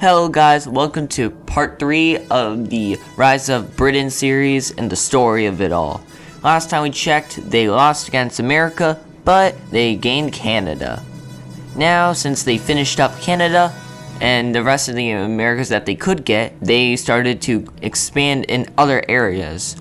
Hello guys, welcome to part 3 of the Rise of Britain series and the story of it all. Last time we checked, they lost against America, but they gained Canada. Now, since they finished up Canada and the rest of the Americas that they could get, they started to expand in other areas.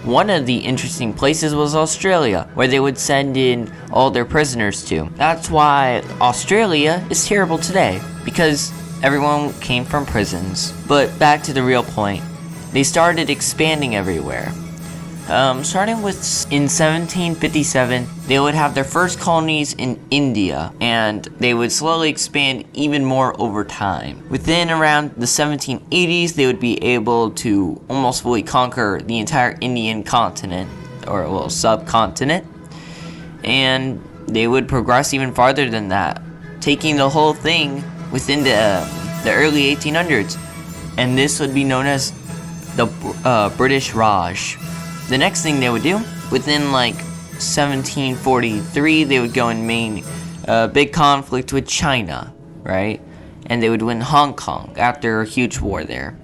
One of the interesting places was Australia, where they would send in all their prisoners to. That's why Australia is terrible today, because everyone came from prisons. But back to the real point. They started expanding everywhere. Starting with in 1757, they would have their first colonies in India, and they would slowly expand even more over time. Within around the 1780s, they would be able to almost fully conquer the entire Indian continent, or well, subcontinent, and they would progress even farther than that, taking the whole thing within the early 1800s, and this would be known as the British Raj. The next thing they would do, within like 1743, they would go in main big conflict with China, right? And they would win Hong Kong after a huge war there.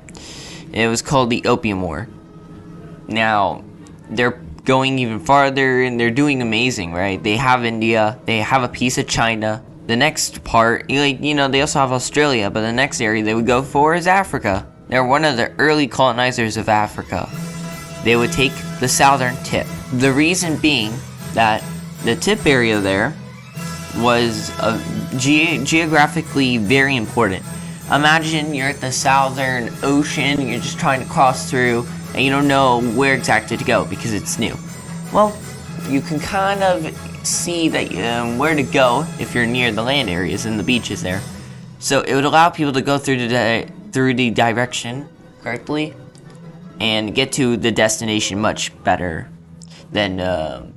It was called the Opium War. Now, they're going even farther and they're doing amazing, right? They have India, they have a piece of China. The next part, they also have Australia, but the next area they would go for is Africa. They're one of the early colonizers of Africa. They would take the southern tip. The reason being that the tip area there was geographically very important. Imagine you're at the southern ocean, you're just trying to cross through, and you don't know where exactly to go because it's new. Well, you can kind of see that where to go if you're near the land areas and the beaches there. So it would allow people to go through the direction correctly and get to the destination much better than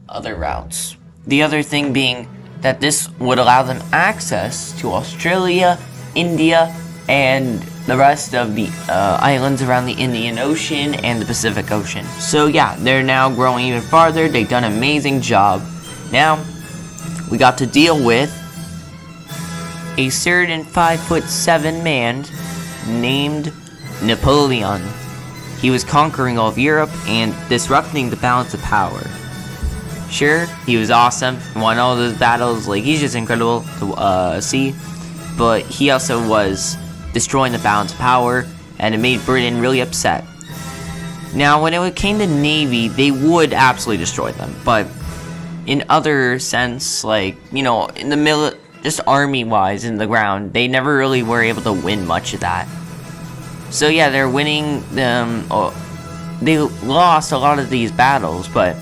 other routes. The other thing being that this would allow them access to Australia, India, and the rest of the islands around the Indian Ocean and the Pacific Ocean. So yeah, they're now growing even farther. They've done an amazing job. Now, we got to deal with a certain 5'7" man named Napoleon. He was conquering all of Europe and disrupting the balance of power. Sure, he was awesome, won all those battles, he's just incredible to see, but he also was destroying the balance of power, and it made Britain really upset. Now, when it came to Navy, they would absolutely destroy them, but in other sense, in the just army-wise in the ground, they never really were able to win much of that. So yeah, they're winning them. They lost a lot of these battles, but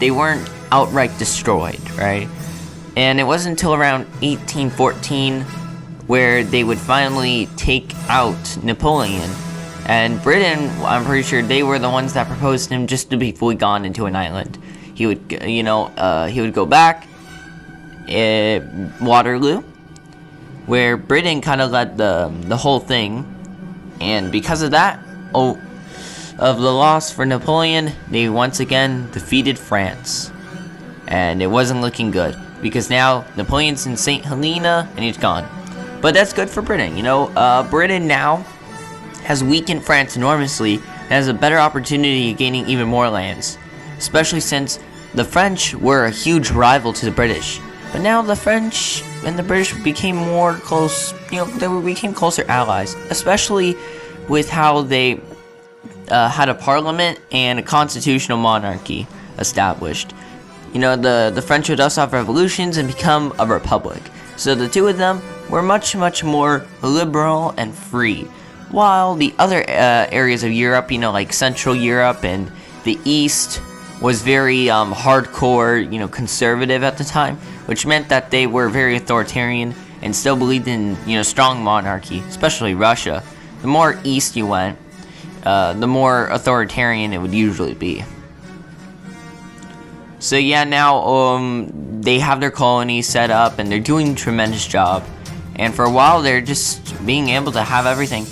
they weren't outright destroyed, right? And it wasn't until around 1814 where they would finally take out Napoleon. And Britain, I'm pretty sure they were the ones that proposed him just to be fully gone into an island. He would, he would go back, Waterloo, where Britain kind of led the whole thing. And because of that, of the loss for Napoleon, they once again defeated France. And it wasn't looking good, because now Napoleon's in St. Helena and he's gone. But that's good for Britain, Britain now has weakened France enormously and has a better opportunity of gaining even more lands. Especially since the French were a huge rival to the British. But now the French and the British became more close, they became closer allies. Especially with how they had a parliament and a constitutional monarchy established. The French would also have revolutions and become a republic. So the two of them were much, much more liberal and free. While the other areas of Europe, like Central Europe and the East, was very hardcore, conservative at the time, which meant that they were very authoritarian and still believed in, strong monarchy, especially Russia. The more east you went, the more authoritarian it would usually be. So yeah, now they have their colonies set up and they're doing a tremendous job. And for a while, they're just being able to have everything.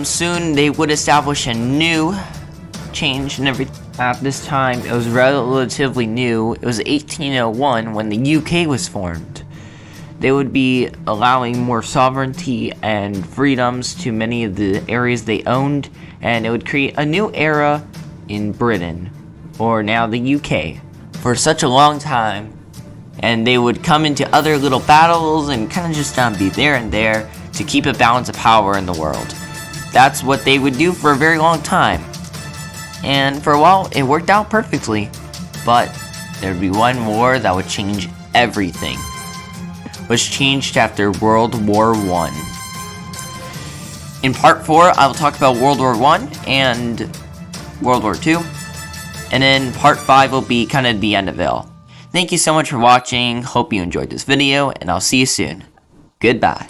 Soon they would establish a new change and everything. At this time, it was relatively new. It was 1801 when the UK was formed. they would be allowing more sovereignty and freedoms to many of the areas they owned, and it would create a new era in Britain, or now the UK, for such a long time. And they would come into other little battles and kind of just be there and there to keep a balance of power in the world. That's what they would do for a very long time. And for a while, it worked out perfectly. But there would be one war that would change everything, which changed after World War I. In part 4, I will talk about World War I and World War II. And then part 5 will be kind of the end of it all. Thank you so much for watching. Hope you enjoyed this video, and I'll see you soon. Goodbye.